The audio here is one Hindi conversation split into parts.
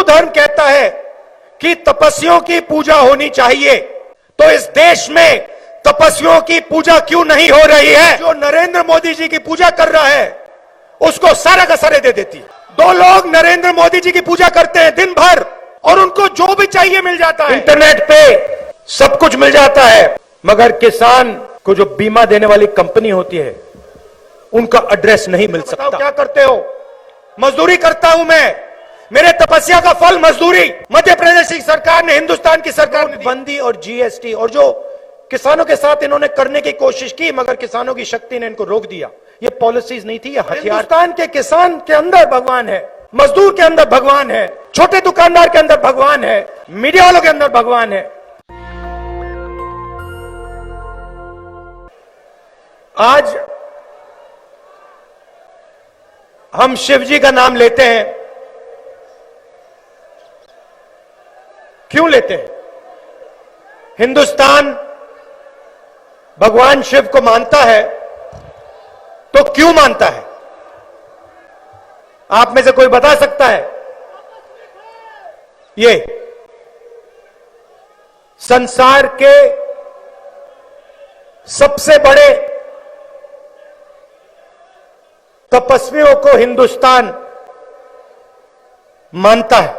धर्म कहता है कि तपस्वियों की पूजा होनी चाहिए, तो इस देश में तपस्वियों की पूजा क्यों नहीं हो रही है? जो नरेंद्र मोदी जी की पूजा कर रहा है उसको सारा का सारे दे देती है। दो लोग नरेंद्र मोदी जी की पूजा करते हैं दिन भर और उनको जो भी चाहिए मिल जाता है, इंटरनेट पे सब कुछ मिल जाता है, मगर किसान को जो बीमा देने वाली कंपनी होती है उनका एड्रेस नहीं मिल सकता। क्या करते हो? मजदूरी करता हूं मैं, मेरे तपस्या का फल मजदूरी। मध्य प्रदेश की सरकार ने, हिंदुस्तान की सरकार ने बंदी और जीएसटी और जो किसानों के साथ इन्होंने करने की कोशिश की, मगर किसानों की शक्ति ने इनको रोक दिया। ये पॉलिसीज नहीं थी, ये हथियार। हिंदुस्तान के किसान के अंदर भगवान है, मजदूर के अंदर भगवान है, छोटे दुकानदार के अंदर भगवान है, मीडिया वालों के अंदर भगवान है। आज हम शिव जी का नाम लेते हैं, क्यों लेते हैं? हिंदुस्तान भगवान शिव को मानता है, तो क्यों मानता है? आप में से कोई बता सकता है? ये संसार के सबसे बड़े तपस्वियों को हिंदुस्तान मानता है।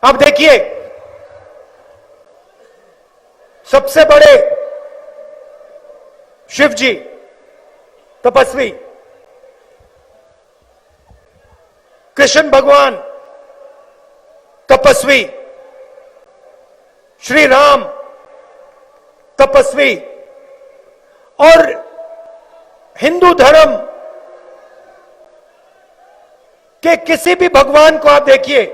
अब देखिए, सबसे बड़े शिव जी तपस्वी, कृष्ण भगवान तपस्वी, श्री राम तपस्वी, और हिंदू धर्म के किसी भी भगवान को आप देखिए,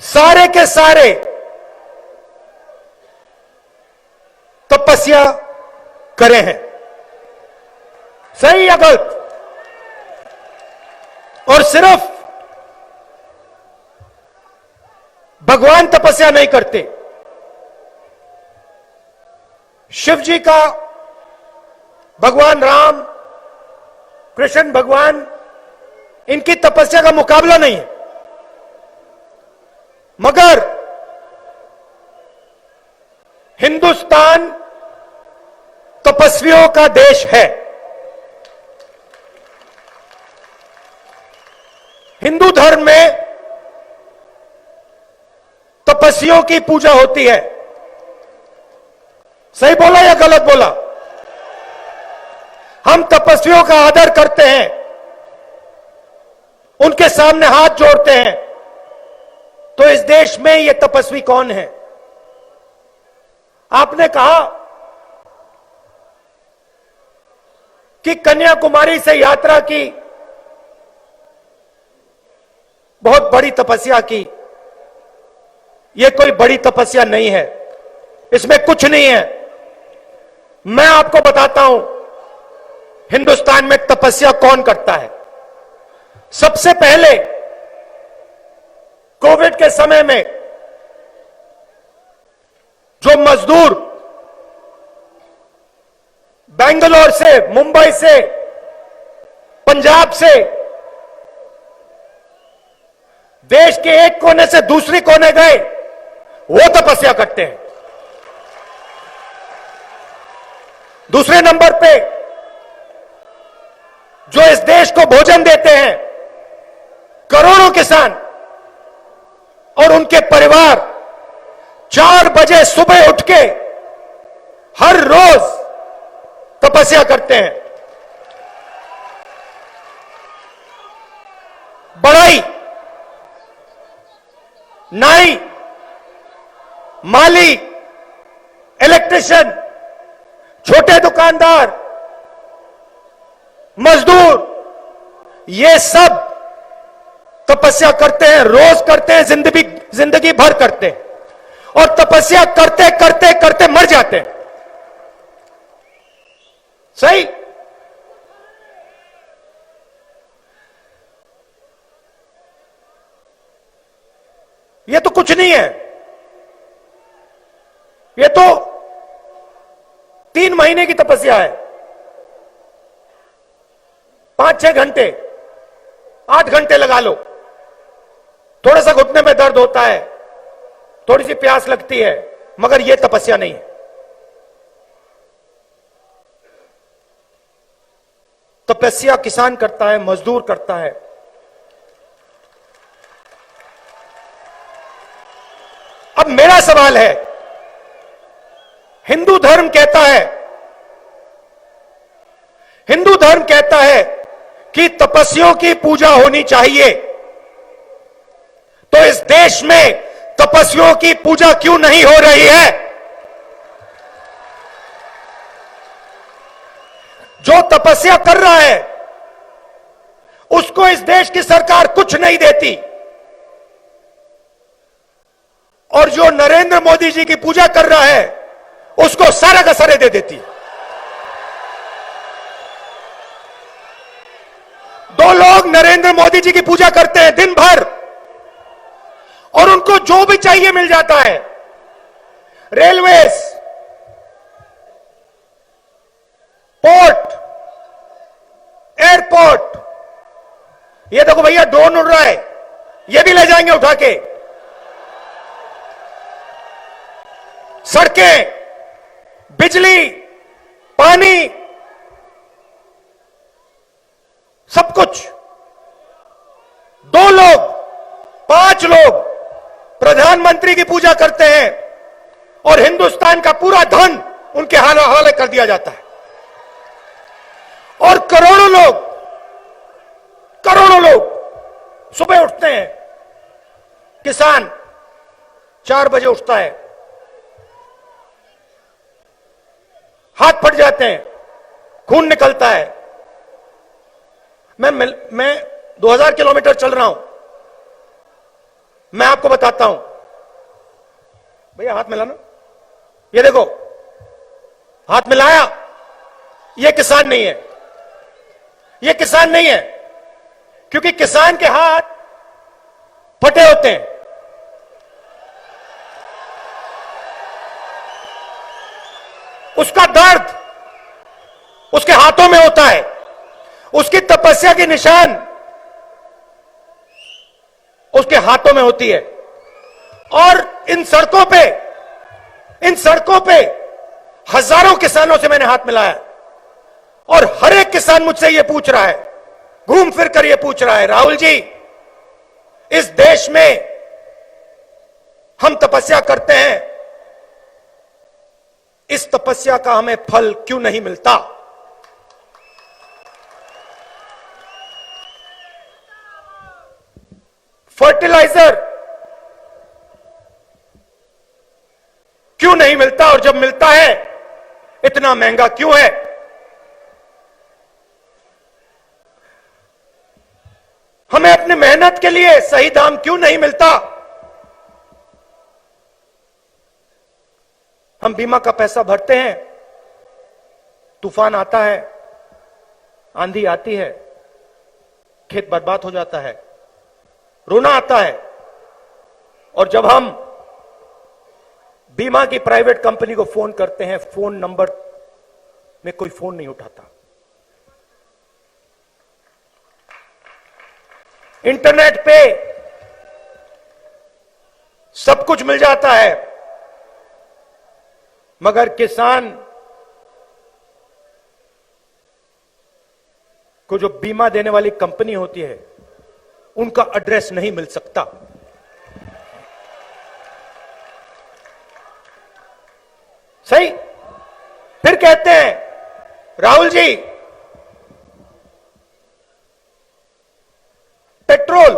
सारे के सारे तपस्या करे हैं। सही या गलत? और सिर्फ भगवान तपस्या नहीं करते, शिव जी का, भगवान राम, कृष्ण भगवान, इनकी तपस्या का मुकाबला नहीं है, मगर हिंदुस्तान तपस्वियों का देश है। हिंदू धर्म में तपस्वियों की पूजा होती है। सही बोला या गलत बोला? हम तपस्वियों का आदर करते हैं, उनके सामने हाथ जोड़ते हैं। तो इस देश में ये तपस्वी कौन है? आपने कहा कि कन्याकुमारी से यात्रा की, बहुत बड़ी तपस्या की। यह कोई बड़ी तपस्या नहीं है, इसमें कुछ नहीं है। मैं आपको बताता हूं हिंदुस्तान में तपस्या कौन करता है। सबसे पहले कोविड के समय में जो मजदूर बेंगलोर से, मुंबई से, पंजाब से, देश के एक कोने से दूसरे कोने गए, वो तपस्या करते हैं। दूसरे नंबर पे जो इस देश को भोजन देते हैं, करोड़ों किसान और उनके परिवार 4 बजे सुबह उठ के हर रोज तपस्या करते हैं। बढ़ई, नाई, माली, इलेक्ट्रिशियन, छोटे दुकानदार, मजदूर, ये सब तपस्या करते हैं, रोज करते हैं, जिंदगी भर करते हैं, और तपस्या करते करते करते मर जाते हैं। सही? ये तो कुछ नहीं है, ये तो 3 महीने की तपस्या है, 5-6 घंटे। 8 घंटे लगा लो, थोड़ा सा घुटने में दर्द होता है, थोड़ी सी प्यास लगती है, मगर यह तपस्या नहीं है। तपस्या किसान करता है, मजदूर करता है। अब मेरा सवाल है, हिंदू धर्म कहता है, हिंदू धर्म कहता है कि तपस्वियों की पूजा होनी चाहिए, तो इस देश में तपस्वियों की पूजा क्यों नहीं हो रही है? जो तपस्या कर रहा है उसको इस देश की सरकार कुछ नहीं देती, और जो नरेंद्र मोदी जी की पूजा कर रहा है उसको सारा का सारे दे देती। दो लोग नरेंद्र मोदी जी की पूजा करते हैं दिन भर, और उनको जो भी चाहिए मिल जाता है। रेलवेज, पोर्ट, एयरपोर्ट, ये देखो भैया ड्रोन उड़ रहा है, ये भी ले जाएंगे उठा के। सड़कें, बिजली, पानी, सब कुछ। 2 लोग, 5 लोग प्रधानमंत्री की पूजा करते हैं और हिंदुस्तान का पूरा धन उनके हवाले कर दिया जाता है। और करोड़ों लोग सुबह उठते हैं। किसान 4 बजे उठता है, हाथ फट जाते हैं, खून निकलता है। मैं 2000 किलोमीटर चल रहा हूं, मैं आपको बताता हूं। भैया हाथ मिलाना, ये देखो हाथ मिलाया, ये किसान नहीं है, ये किसान नहीं है, क्योंकि किसान के हाथ फटे होते हैं। उसका दर्द उसके हाथों में होता है, उसकी तपस्या की निशान उसके हाथों में होती है। और इन सड़कों पे हजारों किसानों से मैंने हाथ मिलाया, और हर एक किसान मुझसे यह पूछ रहा है, घूम फिर कर यह पूछ रहा है, राहुल जी, इस देश में हम तपस्या करते हैं, इस तपस्या का हमें फल क्यों नहीं मिलता? फर्टिलाइजर क्यों नहीं मिलता, और जब मिलता है इतना महंगा क्यों है? हमें अपनी मेहनत के लिए सही दाम क्यों नहीं मिलता? हम बीमा का पैसा भरते हैं, तूफान आता है, आंधी आती है, खेत बर्बाद हो जाता है, रोना आता है, और जब हम बीमा की प्राइवेट कंपनी को फोन करते हैं, फोन नंबर में कोई फोन नहीं उठाता। इंटरनेट पे सब कुछ मिल जाता है, मगर किसान को जो बीमा देने वाली कंपनी होती है उनका एड्रेस नहीं मिल सकता। सही? फिर कहते हैं, राहुल जी, पेट्रोल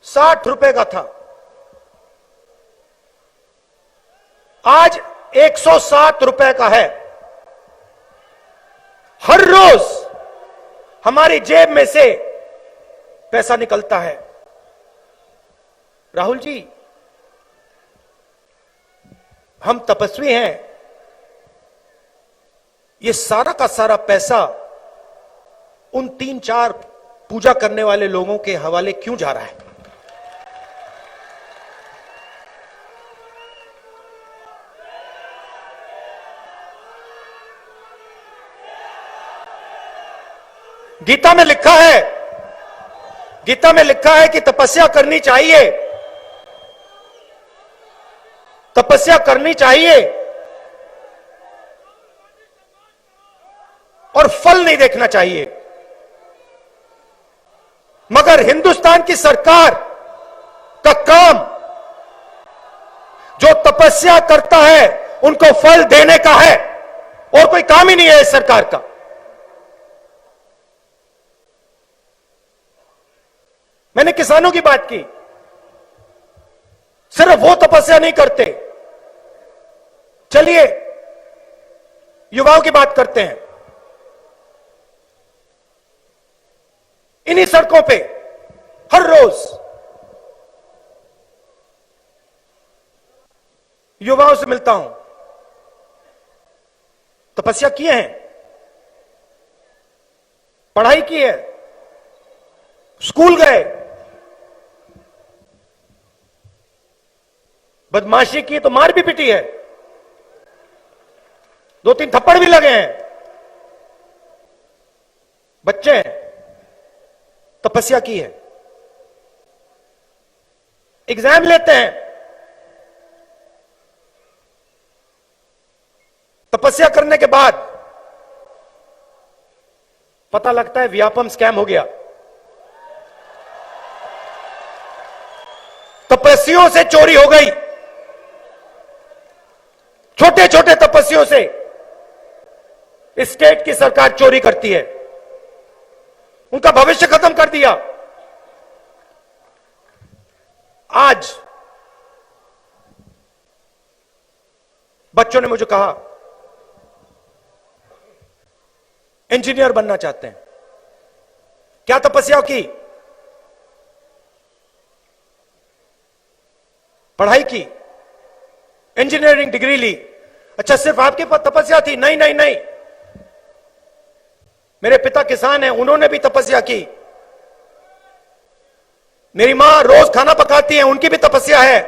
60 रुपए का था, आज 107 रुपए का है। हर रोज हमारी जेब में से पैसा निकलता है। राहुल जी, हम तपस्वी हैं, ये सारा का सारा पैसा उन 3-4 पूजा करने वाले लोगों के हवाले क्यों जा रहा है? गीता में लिखा है, गीता में लिखा है कि तपस्या करनी चाहिए, तपस्या करनी चाहिए और फल नहीं देखना चाहिए। मगर हिंदुस्तान की सरकार का काम जो तपस्या करता है उनको फल देने का है, और कोई काम ही नहीं है इस सरकार का। मैंने किसानों की बात की, सिर्फ वो तपस्या नहीं करते। चलिए युवाओं की बात करते हैं। इन्हीं सड़कों पे हर रोज युवाओं से मिलता हूं, तपस्या किए हैं, पढ़ाई की है, स्कूल गए, बदमाशी की तो मार भी पिटी है, 2-3 थप्पड़ भी लगे हैं, बच्चे हैं, तपस्या की है, एग्जाम लेते हैं, तपस्या करने के बाद पता लगता है व्यापम स्कैम हो गया। तपस्वियों से चोरी हो गई, छोटे छोटे तपस्वियों से स्टेट की सरकार चोरी करती है, उनका भविष्य खत्म कर दिया। आज बच्चों ने मुझे कहा इंजीनियर बनना चाहते हैं। क्या तपस्या की? पढ़ाई की, इंजीनियरिंग डिग्री ली। अच्छा, सिर्फ आपके पास तपस्या थी? नहीं नहीं नहीं, मेरे पिता किसान हैं, उन्होंने भी तपस्या की। मेरी मां रोज खाना पकाती है, उनकी भी तपस्या है।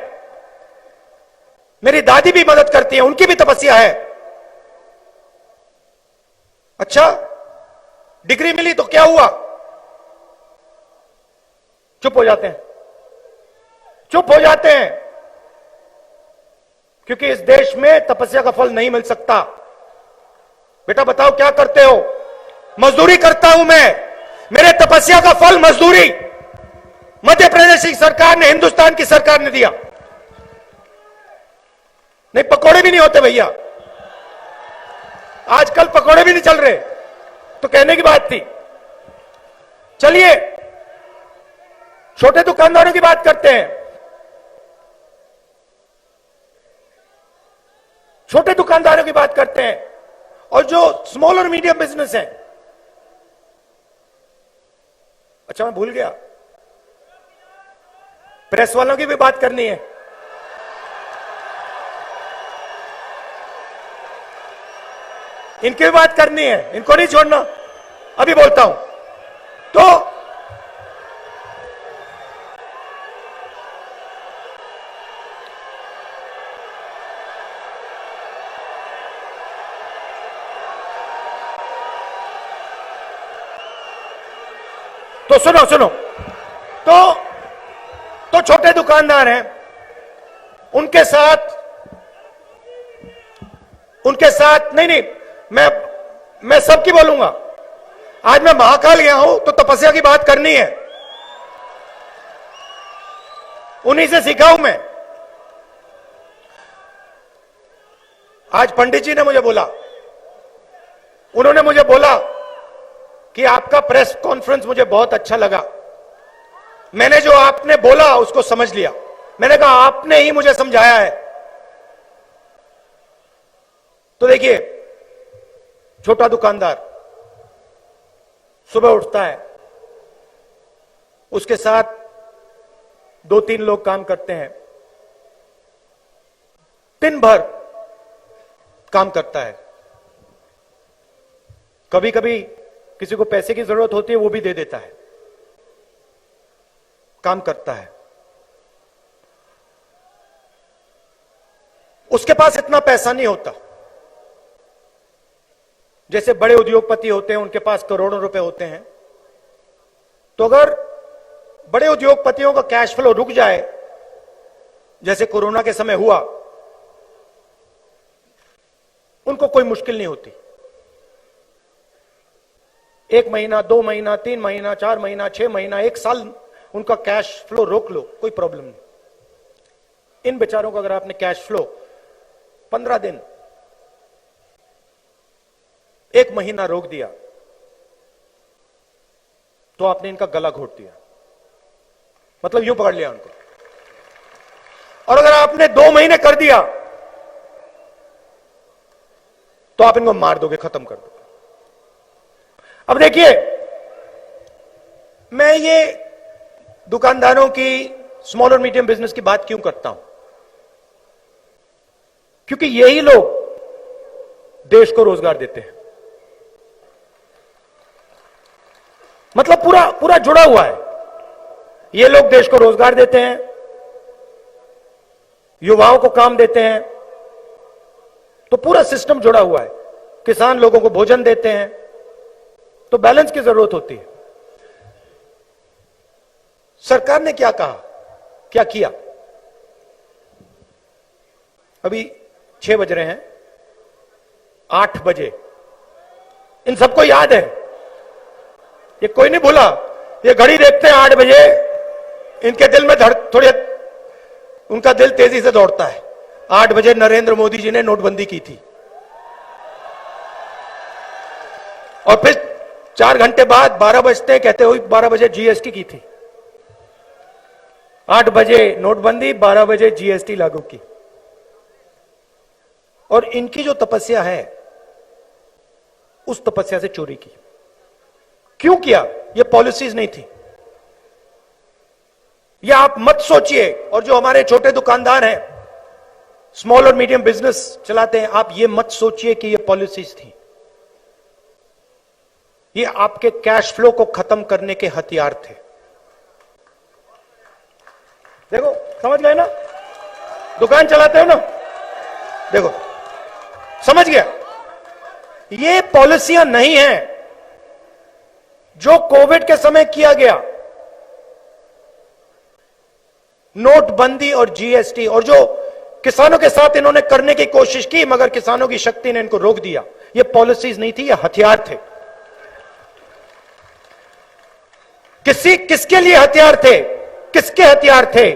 मेरी दादी भी मदद करती है, उनकी भी तपस्या है। अच्छा, डिग्री मिली तो क्या हुआ? चुप हो जाते हैं, चुप हो जाते हैं, क्योंकि इस देश में तपस्या का फल नहीं मिल सकता। बेटा बताओ क्या करते हो? मजदूरी करता हूं मैं, मेरे तपस्या का फल मजदूरी मध्य प्रदेश की सरकार ने, हिंदुस्तान की सरकार ने दिया। नहीं, पकोड़े भी नहीं होते भैया, आजकल पकोड़े भी नहीं चल रहे, तो कहने की बात थी। चलिए छोटे दुकानदारों की बात करते हैं। छोटे दुकानदारों की बात करते हैं, और जो स्मॉल और मीडियम बिजनेस है। अच्छा, मैं भूल गया, प्रेस वालों की भी बात करनी है। इनकी भी बात करनी है, इनको नहीं छोड़ना। अभी बोलता हूं। तो सुनो सुनो, तो छोटे दुकानदार हैं, उनके साथ नहीं, मैं सबकी बोलूंगा। आज मैं महाकाल गया हूं तो तपस्या की बात करनी है, उन्हीं से सीखा हूं मैं। आज पंडित जी ने मुझे बोला, उन्होंने मुझे बोला कि आपका प्रेस कॉन्फ्रेंस मुझे बहुत अच्छा लगा, मैंने जो आपने बोला उसको समझ लिया। मैंने कहा आपने ही मुझे समझाया है। तो देखिए, छोटा दुकानदार सुबह उठता है, उसके साथ 2-3 लोग काम करते हैं, दिन भर काम करता है। कभी कभी किसी को पैसे की जरूरत होती है, वो भी दे देता है, काम करता है। उसके पास इतना पैसा नहीं होता, जैसे बड़े उद्योगपति होते हैं उनके पास करोड़ों रुपए होते हैं। तो अगर बड़े उद्योगपतियों का कैश फ्लो रुक जाए, जैसे कोरोना के समय हुआ, उनको कोई मुश्किल नहीं होती। 1 महीना, 2 महीना, 3 महीना, 4 महीना, 6 महीना, 1 साल उनका कैश फ्लो रोक लो, कोई प्रॉब्लम नहीं। इन बेचारों का अगर आपने कैश फ्लो 15 दिन, 1 महीना रोक दिया, तो आपने इनका गला घोट दिया, मतलब यूं पकड़ लिया उनको। और अगर आपने 2 महीने कर दिया, तो आप इनको मार दोगे, खत्म कर दोगे। अब देखिए, मैं ये दुकानदारों की, स्मॉल और मीडियम बिजनेस की बात क्यों करता हूं? क्योंकि यही लोग देश को रोजगार देते हैं। मतलब पूरा पूरा जुड़ा हुआ है। ये लोग देश को रोजगार देते हैं, युवाओं को काम देते हैं, तो पूरा सिस्टम जुड़ा हुआ है। किसान लोगों को भोजन देते हैं, तो बैलेंस की जरूरत होती है। सरकार ने क्या कहा, क्या किया? अभी 6 बज रहे हैं, 8 बजे इन सबको याद है, ये कोई नहीं भूला। ये घड़ी देखते हैं 8 बजे, इनके दिल में थोड़ी, उनका दिल तेजी से दौड़ता है। 8 बजे नरेंद्र मोदी जी ने नोटबंदी की थी, और फिर 4 घंटे बाद 12 बजते हैं, कहते हुए 12 बजे जीएसटी की थी। 8 बजे नोटबंदी, 12 बजे जीएसटी लागू की। और इनकी जो तपस्या है, उस तपस्या से चोरी की। क्यों किया? ये पॉलिसीज नहीं थी। ये आप मत सोचिए। और जो हमारे छोटे दुकानदार हैं, स्मॉल और मीडियम बिजनेस चलाते हैं, आप ये मत सोचिए कि ये पॉलिसीज थी। ये आपके कैश फ्लो को खत्म करने के हथियार थे। देखो, समझ गए ना? दुकान चलाते हो ना, देखो, समझ गया? ये पॉलिसियां नहीं हैं जो कोविड के समय किया गया, नोटबंदी और जीएसटी, और जो किसानों के साथ इन्होंने करने की कोशिश की, मगर किसानों की शक्ति ने इनको रोक दिया। ये पॉलिसीज नहीं थी, ये हथियार थे। किसके लिए हथियार थे? किसके हथियार थे?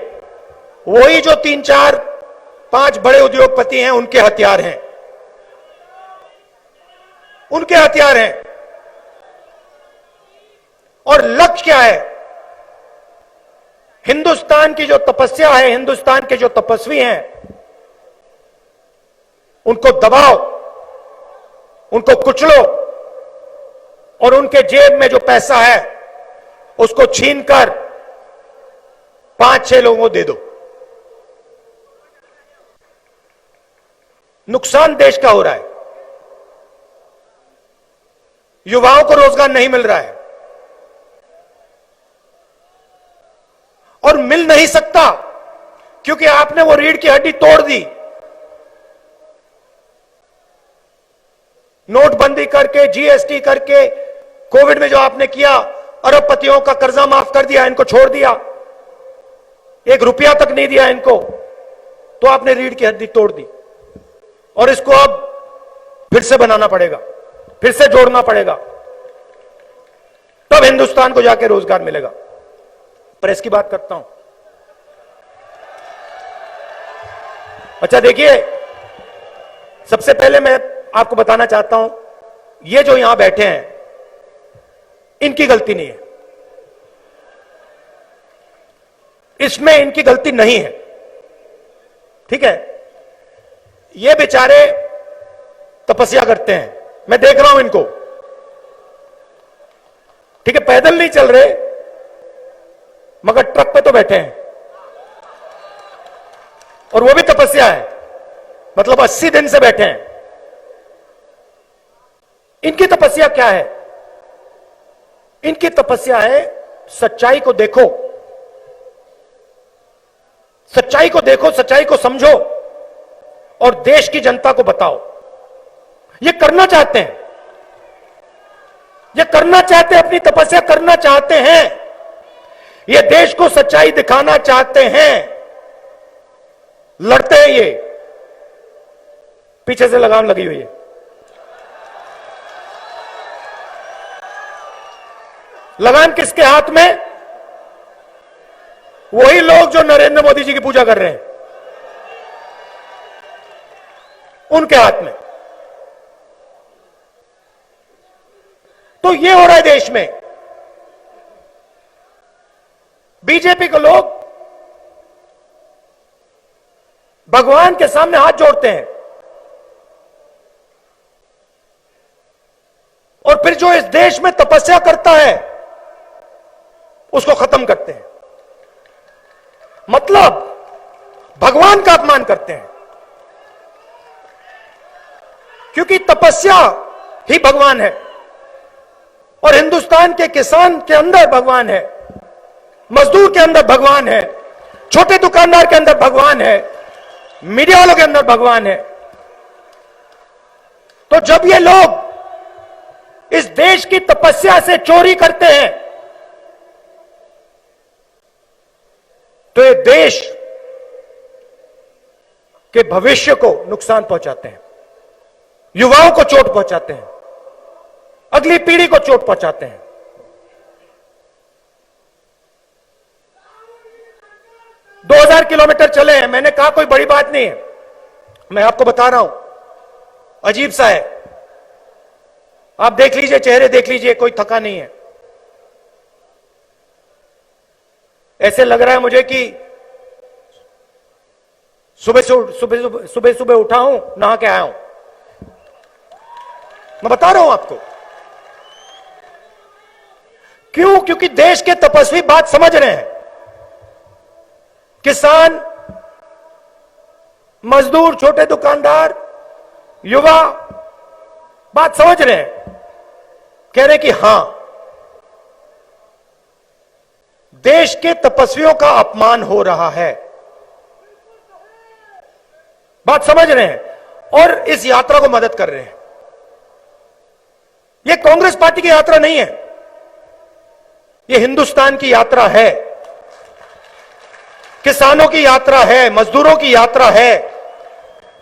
वही जो 3, 4, 5 बड़े उद्योगपति हैं, उनके हथियार हैं, उनके हथियार हैं। और लक्ष्य क्या है? हिंदुस्तान की जो तपस्या है, हिंदुस्तान के जो तपस्वी हैं, उनको दबाओ, उनको कुचलो, और उनके जेब में जो पैसा है उसको छीनकर 5-6 लोगों को दे दो। नुकसान देश का हो रहा है, युवाओं को रोजगार नहीं मिल रहा है, और मिल नहीं सकता क्योंकि आपने वो रीढ़ की हड्डी तोड़ दी। नोटबंदी करके, जीएसटी करके, कोविड में जो आपने किया, अरबपतियों का कर्जा माफ कर दिया, इनको छोड़ दिया, 1 रुपया तक नहीं दिया इनको, तो आपने रीढ़ की हड्डी तोड़ दी। और इसको अब फिर से बनाना पड़ेगा, फिर से जोड़ना पड़ेगा, तब हिंदुस्तान को जाके रोजगार मिलेगा। प्रेस की बात करता हूं। अच्छा देखिए, सबसे पहले मैं आपको बताना चाहता हूं, ये जो यहां बैठे हैं, इनकी गलती नहीं है, इसमें इनकी गलती नहीं है, ठीक है? ये बेचारे तपस्या करते हैं, मैं देख रहा हूं इनको, ठीक है? पैदल नहीं चल रहे, मगर ट्रक पे तो बैठे हैं, और वो भी तपस्या है, मतलब 80 दिन से बैठे हैं। इनकी तपस्या क्या है? इनकी तपस्या है, सच्चाई को देखो, सच्चाई को देखो, सच्चाई को समझो, और देश की जनता को बताओ। ये करना चाहते हैं, ये करना चाहते हैं, अपनी तपस्या करना चाहते हैं, ये देश को सच्चाई दिखाना चाहते हैं, लड़ते हैं। ये पीछे से लगाम लगी हुई है। लगाम किसके हाथ में? वही लोग जो नरेंद्र मोदी जी की पूजा कर रहे हैं, उनके हाथ में। तो ये हो रहा है देश में। बीजेपी के लोग भगवान के सामने हाथ जोड़ते हैं और फिर जो इस देश में तपस्या करता है उसको खत्म करते हैं। मतलब भगवान का अपमान करते हैं, क्योंकि तपस्या ही भगवान है और हिंदुस्तान के किसान के अंदर भगवान है, मजदूर के अंदर भगवान है, छोटे दुकानदार के अंदर भगवान है, मीडिया वालों के अंदर भगवान है। तो जब ये लोग इस देश की तपस्या से चोरी करते हैं तो ये देश के भविष्य को नुकसान पहुंचाते हैं, युवाओं को चोट पहुंचाते हैं, अगली पीढ़ी को चोट पहुंचाते हैं। दो 2000 किलोमीटर चले हैं। मैंने कहा कोई बड़ी बात नहीं है, मैं आपको बता रहा हूं, अजीब सा है। आप देख लीजिए, चेहरे देख लीजिए, कोई थका नहीं है। ऐसे लग रहा है मुझे कि सुबह सुबह उठा हूं, नहा के आया हूं। मैं बता रहा हूं आपको क्यों। क्योंकि देश के तपस्वी बात समझ रहे हैं। किसान, मजदूर, छोटे दुकानदार, युवा बात समझ रहे हैं, कह रहे कि हां, देश के तपस्वियों का अपमान हो रहा है। बात समझ रहे हैं और इस यात्रा को मदद कर रहे हैं। यह कांग्रेस पार्टी की यात्रा नहीं है, यह हिंदुस्तान की यात्रा है, किसानों की यात्रा है, मजदूरों की यात्रा है,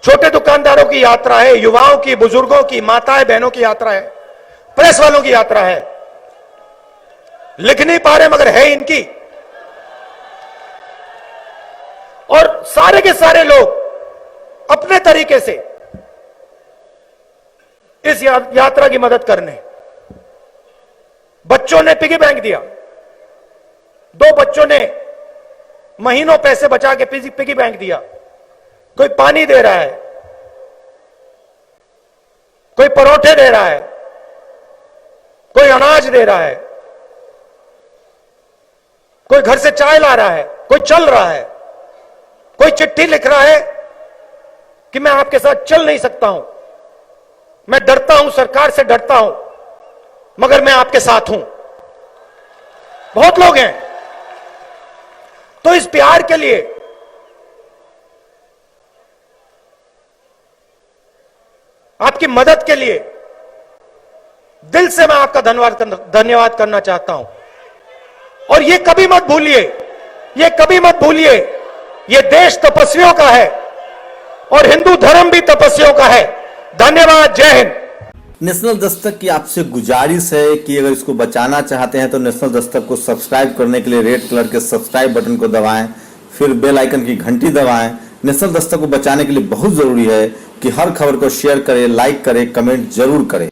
छोटे दुकानदारों की यात्रा है, युवाओं की, बुजुर्गों की, माताएं बहनों की यात्रा है, प्रेस वालों की यात्रा है। लिख नहीं पा रहे मगर है इनकी। और सारे के सारे लोग अपने तरीके से इस यात्रा की मदद करने। बच्चों ने पिगी बैंक दिया, 2 बच्चों ने महीनों पैसे बचा के पिगी बैंक दिया। कोई पानी दे रहा है, कोई परोठे दे रहा है, कोई अनाज दे रहा है, कोई घर से चाय ला रहा है, कोई चल रहा है, कोई चिट्ठी लिख रहा है कि मैं आपके साथ चल नहीं सकता हूं, मैं डरता हूं, सरकार से डरता हूं, मगर मैं आपके साथ हूं। बहुत लोग हैं। तो इस प्यार के लिए आपकी मदद के लिए दिल से मैं आपका धन्यवाद करना चाहता हूं। और ये कभी मत भूलिए, ये कभी मत भूलिए, ये देश तपस्वियों का है और हिंदू धर्म भी तपस्वियों का है। धन्यवाद। जय हिंद। नेशनल दस्तक की आपसे गुजारिश है कि अगर इसको बचाना चाहते हैं तो नेशनल दस्तक को सब्सक्राइब करने के लिए रेड कलर के सब्सक्राइब बटन को दबाएं, फिर बेल आइकन की घंटी दबाएं। नेशनल दस्तक को बचाने के लिए बहुत जरूरी है कि हर खबर को शेयर करें, लाइक करें, कमेंट जरूर करें।